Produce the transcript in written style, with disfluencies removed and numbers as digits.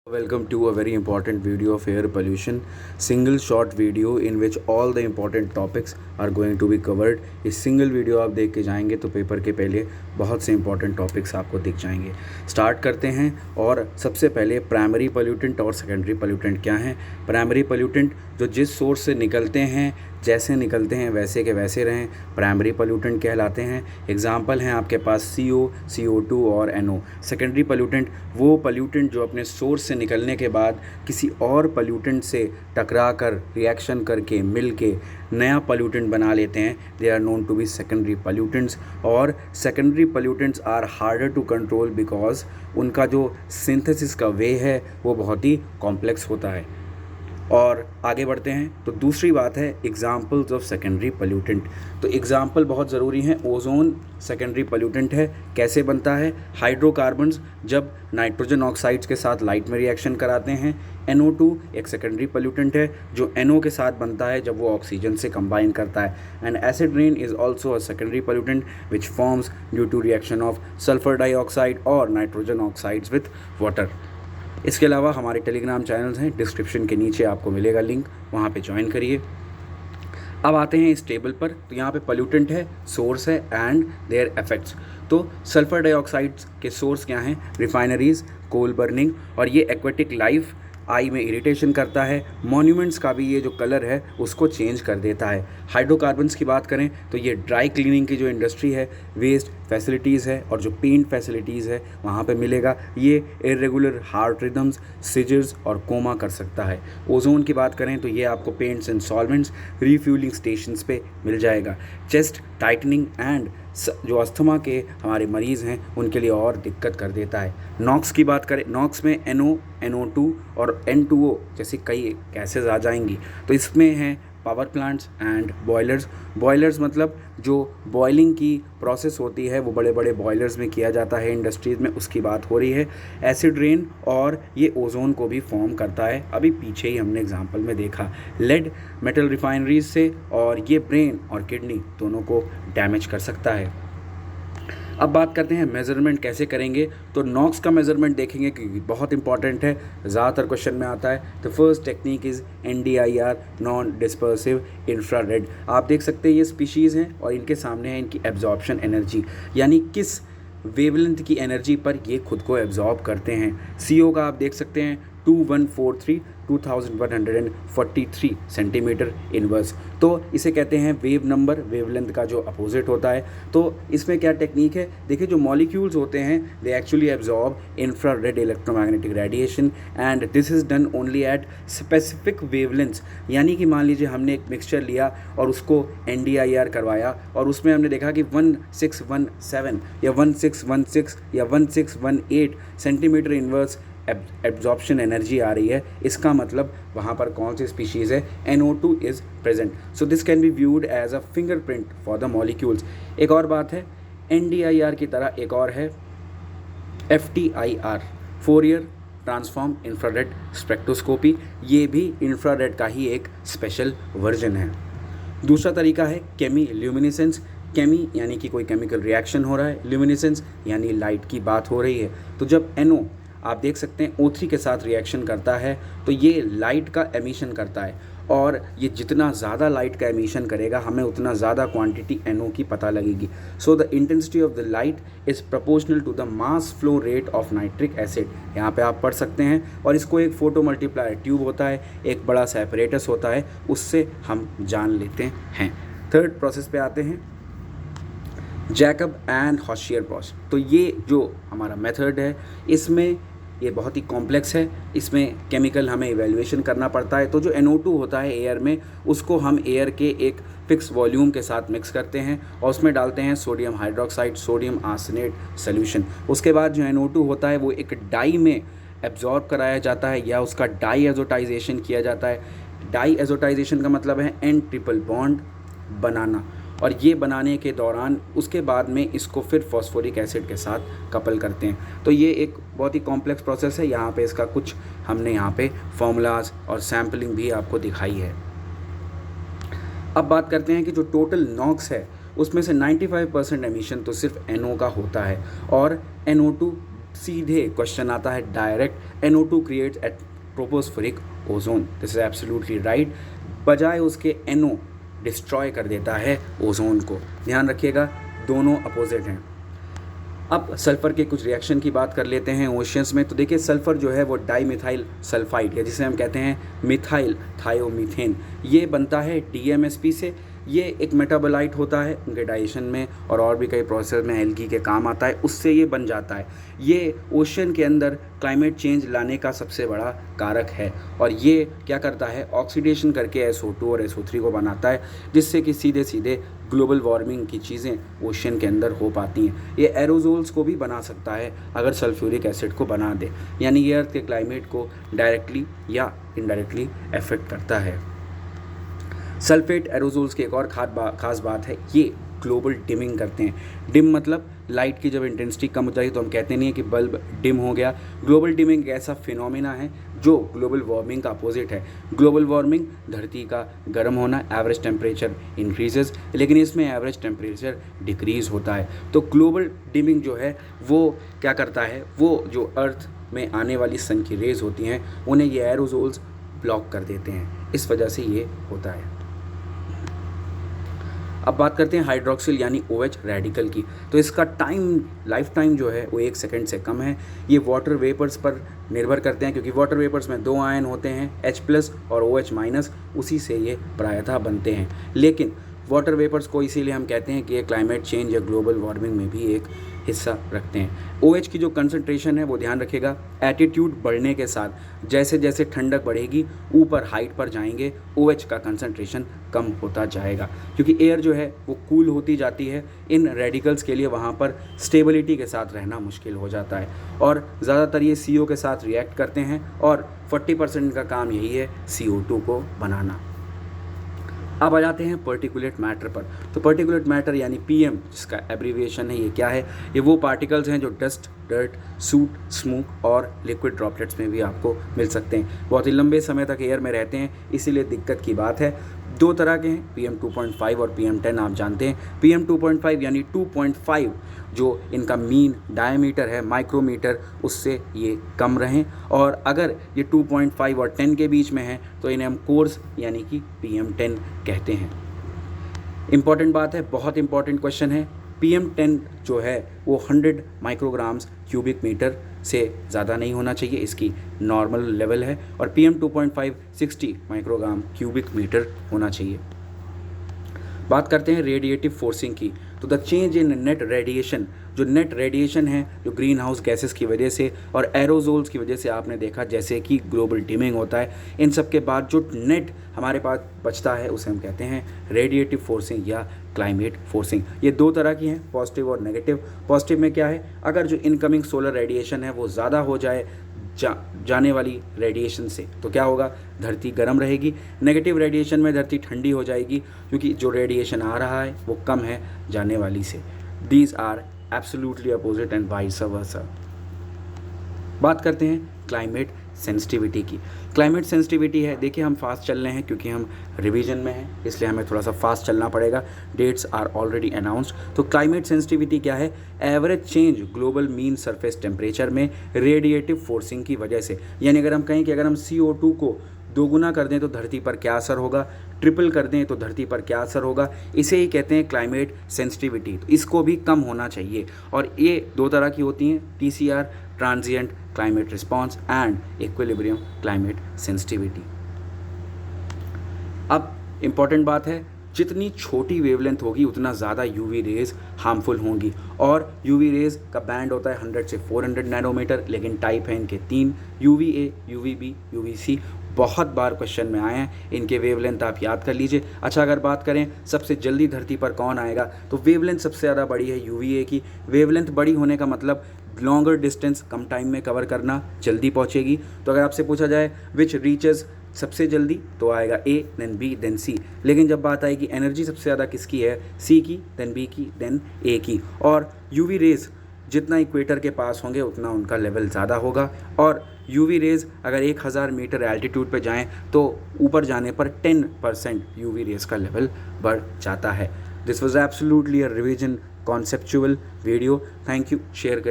Welcome to a very important video of air pollution. Single short video in which all the important topics are going to be covered. इस single video आप देख के जाएंगे तो paper के पहले बहुत से इंपॉर्टेंट टॉपिक्स आपको दिख जाएंगे। स्टार्ट करते हैं। और सबसे पहले प्राइमरी पोल्यूटेंट और सेकेंडरी पोल्यूटेंट क्या हैं। प्राइमरी पोल्यूटेंट जो जिस सोर्स से निकलते हैं, जैसे निकलते हैं वैसे के वैसे रहें, प्राइमरी पोल्यूटेंट कहलाते हैं। एग्जाम्पल हैं आपके पास CO, CO2 और NO। सेकेंडरी पोल्यूटेंट वो पोल्यूटेंट जो अपने सोर्स से निकलने के बाद किसी और पोल्यूटेंट से टकरा कर, रिएक्शन करके, मिल के नया पोल्यूटेंट बना लेते हैं। They are known to be secondary pollutants. और secondary pollutants are harder to control because उनका जो सिंथेसिस का वे है वो बहुत ही कॉम्प्लेक्स होता है। और आगे बढ़ते हैं तो दूसरी बात है एग्जाम्पल्स ऑफ सेकेंडरी पोल्यूटेंट। तो एग्जाम्पल बहुत ज़रूरी हैं। ओजोन सेकेंडरी पोल्यूटेंट है। कैसे बनता है? हाइड्रोकार्बन्स जब नाइट्रोजन ऑक्साइड्स के साथ लाइट में रिएक्शन कराते हैं। NO2 एक सेकेंडरी पोल्यूटेंट है जो NO के साथ बनता है जब वो ऑक्सीजन से कंबाइन करता है। And acid rain is also a secondary pollutant which forms due to reaction of sulphur dioxide और नाइट्रोजन ऑक्साइड्स विथ वाटर। इसके अलावा हमारे टेलीग्राम चैनल्स हैं, डिस्क्रिप्शन के नीचे आपको मिलेगा लिंक, वहाँ पे ज्वाइन करिए। अब आते हैं इस टेबल पर। तो यहाँ पे पोल्यूटेंट है, सोर्स है एंड देयर इफेक्ट्स। तो सल्फर डाइऑक्साइड्स के सोर्स क्या हैं? रिफाइनरीज, कोल बर्निंग, और ये एक्वेटिक लाइफ आई में इरिटेशन करता है। मॉन्यूमेंट्स का भी ये जो कलर है उसको चेंज कर देता है। हाइड्रोकार्बन्स की बात करें तो ये ड्राई क्लीनिंग की जो इंडस्ट्री है, वेस्ट फैसिलिटीज़ है और जो पेंट फैसिलिटीज़ है वहाँ पे मिलेगा। ये इरेगुलर हार्ट रिदम्स, सिजर्स और कोमा कर सकता है। ओजोन की बात करें तो ये आपको paints and solvents, refuelling stations पे मिल जाएगा। चेस्ट टाइटनिंग एंड जो अस्थमा के हमारे मरीज़ हैं उनके लिए और दिक्कत कर देता है। नॉक्स की बात करें, नॉक्स में NO, NO2 और N2O जैसी कई गैसेज आ जाएंगी। तो इसमें हैं power plants and boilers. Boilers मतलब जो बॉयलिंग की प्रोसेस होती है वो बड़े बड़े बॉयलर्स में किया जाता है इंडस्ट्रीज़ में, उसकी बात हो रही है। एसिड रेन, और ये ओजोन को भी फॉर्म करता है। अभी पीछे ही हमने एग्जांपल में देखा लेड मेटल रिफाइनरीज से, और ये ब्रेन और किडनी दोनों को डैमेज कर सकता है। अब बात करते हैं मेज़रमेंट कैसे करेंगे। तो नॉक्स का मेज़रमेंट देखेंगे क्योंकि बहुत इंपॉर्टेंट है, ज़्यादातर क्वेश्चन में आता है। The first technique is NDIR, non dispersive infrared. आप देख सकते हैं ये स्पीशीज़ हैं और इनके सामने है इनकी एब्जॉर्प्शन एनर्जी, यानी किस वेवलेंथ की एनर्जी पर ये खुद को एब्जॉर्ब करते हैं। CO का आप देख सकते हैं 2143 सेंटीमीटर इनवर्स। तो इसे कहते हैं वेव नंबर, वेवलेंथ का जो अपोजिट होता है। तो इसमें क्या टेक्निक है? देखिए जो मॉलिक्यूल्स होते हैं they actually absorb infrared electromagnetic radiation and this is done only at specific wavelengths. यानी कि मान लीजिए हमने एक मिक्सचर लिया और उसको NDIR करवाया और उसमें हमने देखा कि 1617 या 1616 या 1618 सेंटीमीटर इनवर्स एब्जॉर्प्शन एनर्जी आ रही है। इसका मतलब वहाँ पर कौन सी स्पीशीज़ है? NO2 is present. So this can be viewed as a fingerprint for the molecules. एक और बात है, NDIR की तरह एक और है FTIR, Fourier transform infrared spectroscopy. ये भी इंफ्रारेड का ही एक स्पेशल वर्जन है। दूसरा तरीका है केमी ल्यूमिनेसेंस। केमी यानी कि कोई केमिकल रिएक्शन हो रहा है, ल्यूमिनेसेंस यानी लाइट की बात हो रही है। तो जब NO आप देख सकते हैं O3 के साथ रिएक्शन करता है तो ये लाइट का एमिशन करता है, और ये जितना ज़्यादा लाइट का एमिशन करेगा हमें उतना ज़्यादा क्वांटिटी NO की पता लगेगी। So the intensity of the light is proportional to the mass flow rate of nitric acid. यहाँ पे आप पढ़ सकते हैं। और इसको एक फोटो मल्टीप्लायर ट्यूब होता है, एक बड़ा सा एपरेटस होता है, उससे हम जान लेते हैं। थर्ड प्रोसेस पे आते हैं, जैकब एंड हॉशियर प्रोसेस। तो ये जो हमारा मेथड है इसमें ये बहुत ही कॉम्प्लेक्स है। इसमें केमिकल हमें इवैल्यूएशन करना पड़ता है। तो जो NO2 होता है एयर में, उसको हम एयर के एक फिक्स वॉल्यूम के साथ मिक्स करते हैं और उसमें डालते हैं sodium hydroxide, sodium arsenate solution. उसके बाद जो NO2 होता है वो एक डाई में एब्जॉर्ब कराया जाता है या उसका डाई एजोटाइजेशन किया जाता है। डाई एजोटाइजेशन का मतलब है N ट्रिपल बॉन्ड बनाना, और ये बनाने के दौरान उसके बाद में इसको फिर फॉस्फोरिक एसिड के साथ कपल करते हैं। तो ये एक बहुत ही कॉम्प्लेक्स प्रोसेस है। यहाँ पे इसका कुछ हमने यहाँ पे फॉर्मूलाज और सैम्पलिंग भी आपको दिखाई है। अब बात करते हैं कि जो टोटल नॉक्स है उसमें से 95% एमिशन तो सिर्फ NO का होता है, और NO2 सीधे क्वेश्चन आता है direct, NO2 creates at tropospheric ozone. This is absolutely right. बजाय उसके NO डिस्ट्रॉय कर देता है ओजोन को। ध्यान रखिएगा, दोनों अपोजिट हैं। अब सल्फ़र के कुछ रिएक्शन की बात कर लेते हैं ओशियंस में। तो देखिए, सल्फ़र जो है वो डाईमिथाइल सल्फाइड, या जिसे हम कहते हैं मिथाइल थायोमीथेन, ये बनता है DMSP से। ये एक मेटाबोलाइट होता है उनके डाइजेशन में और भी कई प्रोसेस में एल्गी के काम आता है, उससे ये बन जाता है। ये ओशन के अंदर क्लाइमेट चेंज लाने का सबसे बड़ा कारक है और ये क्या करता है, ऑक्सीडेशन करके SO2 और SO3 को बनाता है, जिससे कि सीधे सीधे ग्लोबल वार्मिंग की चीज़ें ओशन के अंदर हो पाती हैं। ये एरोजोल्स को भी बना सकता है अगर सल्फ्यूरिक एसिड को बना दे, यानी ये अर्थ के क्लाइमेट को डायरेक्टली या इनडायरेक्टली अफेक्ट करता है। सल्फेट एरोजोल्स की एक और खास बात है, ये ग्लोबल डिमिंग करते हैं। डिम मतलब लाइट की जब इंटेंसिटी कम हो जाएगी तो हम कहते नहीं है कि बल्ब डिम हो गया। ग्लोबल डिमिंग एक ऐसा फिनोमिना है जो ग्लोबल वार्मिंग का अपोजिट है। ग्लोबल वार्मिंग धरती का गर्म होना, एवरेज टेम्परेचर इंक्रीजेस, लेकिन इसमें एवरेज टेम्परेचर डिक्रीज़ होता है। तो ग्लोबल डिमिंग जो है वो क्या करता है, वो जो अर्थ में आने वाली सन की रेज होती हैं उन्हें ये एरोजोल्स ब्लॉक कर देते हैं, इस वजह से ये होता है। अब बात करते हैं हाइड्रोक्सिल यानी OH रेडिकल की। तो इसका लाइफ टाइम जो है वो 1 सेकंड से कम है। ये वाटर वेपर्स पर निर्भर करते हैं, क्योंकि वाटर वेपर्स में 2 आयन होते हैं, H+ और OH-, उसी से ये प्रायतः बनते हैं। लेकिन वाटर वेपर्स को इसीलिए हम कहते हैं कि ये क्लाइमेट चेंज या ग्लोबल वार्मिंग में भी एक हिस्सा रखते हैं। OH की जो कंसंट्रेशन है वो ध्यान रखिएगा, एटीट्यूड बढ़ने के साथ जैसे जैसे ठंडक बढ़ेगी ऊपर हाइट पर जाएंगे OH का कंसंट्रेशन कम होता जाएगा, क्योंकि एयर जो है वो कूल होती जाती है। इन रेडिकल्स के लिए वहाँ पर स्टेबिलिटी के साथ रहना मुश्किल हो जाता है और ज़्यादातर ये CO के साथ रिएक्ट करते हैं और 40% का काम यही है CO2 को बनाना। अब आ जाते हैं पर्टिकुलेट मैटर पर। तो पर्टिकुलेट मैटर यानी PM, जिसका एब्रीविएशन है, ये क्या है, ये वो पार्टिकल्स हैं जो डस्ट, डर्ट, सूट, स्मोक और लिक्विड ड्रॉपलेट्स में भी आपको मिल सकते हैं। बहुत ही लंबे समय तक एयर में रहते हैं, इसीलिए दिक्कत की बात है। 2 तरह के हैं, PM 2.5 और PM 10 आप जानते हैं। PM 2.5 यानी 2.5 जो इनका मीन डायमीटर है माइक्रोमीटर, उससे ये कम रहें, और अगर ये 2.5 और 10 के बीच में है तो इन्हें हम कोर्स यानी कि PM 10 कहते हैं। इम्पॉर्टेंट बात है, बहुत इंपॉर्टेंट क्वेश्चन है। PM 10 जो है वो 100 माइक्रोग्राम्स क्यूबिक मीटर से ज़्यादा नहीं होना चाहिए, इसकी नॉर्मल लेवल है, और PM 2.5 60 माइक्रोग्राम क्यूबिक मीटर होना चाहिए। बात करते हैं रेडिएटिव फोर्सिंग की। तो the change in net radiation, जो नेट रेडिएशन है जो ग्रीन हाउस गैसेस की वजह से और एरोजोल्स की वजह से आपने देखा जैसे कि ग्लोबल डिमिंग होता है, इन सब के बाद जो नेट हमारे पास बचता है उसे हम कहते हैं रेडिएटिव फोर्सिंग या क्लाइमेट फोर्सिंग। ये 2 तरह की हैं, पॉजिटिव और नेगेटिव। पॉजिटिव में क्या है, अगर जो इनकमिंग सोलर रेडिएशन है वो ज़्यादा हो जाए जाने वाली रेडिएशन से तो क्या होगा, धरती गर्म रहेगी। नेगेटिव रेडिएशन में धरती ठंडी हो जाएगी, क्योंकि जो रेडिएशन आ रहा है वो कम है जाने वाली से। These are absolutely opposite and vice versa. बात करते हैं क्लाइमेट सेंसिटिविटी की। क्लाइमेट सेंसिटिविटी है, देखिए हम फास्ट चल रहे हैं क्योंकि हम रिवीजन में हैं, इसलिए हमें थोड़ा सा फास्ट चलना पड़ेगा। Dates are already announced. तो क्लाइमेट सेंसिटिविटी क्या है, average change global mean surface temperature में रेडिएटिव फोर्सिंग की वजह से। यानी अगर हम कहें कि अगर हम CO2 को 2 गुना कर दें तो धरती पर क्या असर होगा, ट्रिपल कर दें तो धरती पर क्या असर होगा, इसे ही कहते हैं क्लाइमेट सेंसिटिविटी। तो इसको भी कम होना चाहिए, और ये 2 तरह की होती हैं, TCR transient climate response and equilibrium climate sensitivity. अब इम्पॉर्टेंट बात है, जितनी छोटी वेवलेंथ होगी उतना ज़्यादा UV रेज हार्मफुल होंगी, और UV रेज का बैंड होता है 100 से 400 नैनोमीटर, लेकिन टाइप है इनके 3, UVA, UVB, UVC। बहुत बार क्वेश्चन में आए हैं, इनके वेवलेंथ आप याद कर लीजिए। अच्छा, अगर बात करें सबसे जल्दी धरती पर कौन आएगा, तो वेवलेंथ सबसे ज़्यादा बड़ी है UVA की। वेवलेंथ बड़ी होने का मतलब लॉन्गर डिस्टेंस कम टाइम में कवर करना, जल्दी पहुंचेगी। तो अगर आपसे पूछा जाए विच रीचेस सबसे जल्दी, तो आएगा A, then B, then C। लेकिन जब बात आएगी एनर्जी सबसे ज़्यादा किसकी है, C की, देन B की, देन A की। और UV रेज जितना इक्वेटर के पास होंगे उतना उनका लेवल ज़्यादा होगा, और UV रेज अगर 1000 मीटर एल्टीट्यूड पर जाएं तो ऊपर जाने पर 10% UV रेज का लेवल बढ़ जाता है। This was absolutely a revision conceptual video. Thank you, share करें।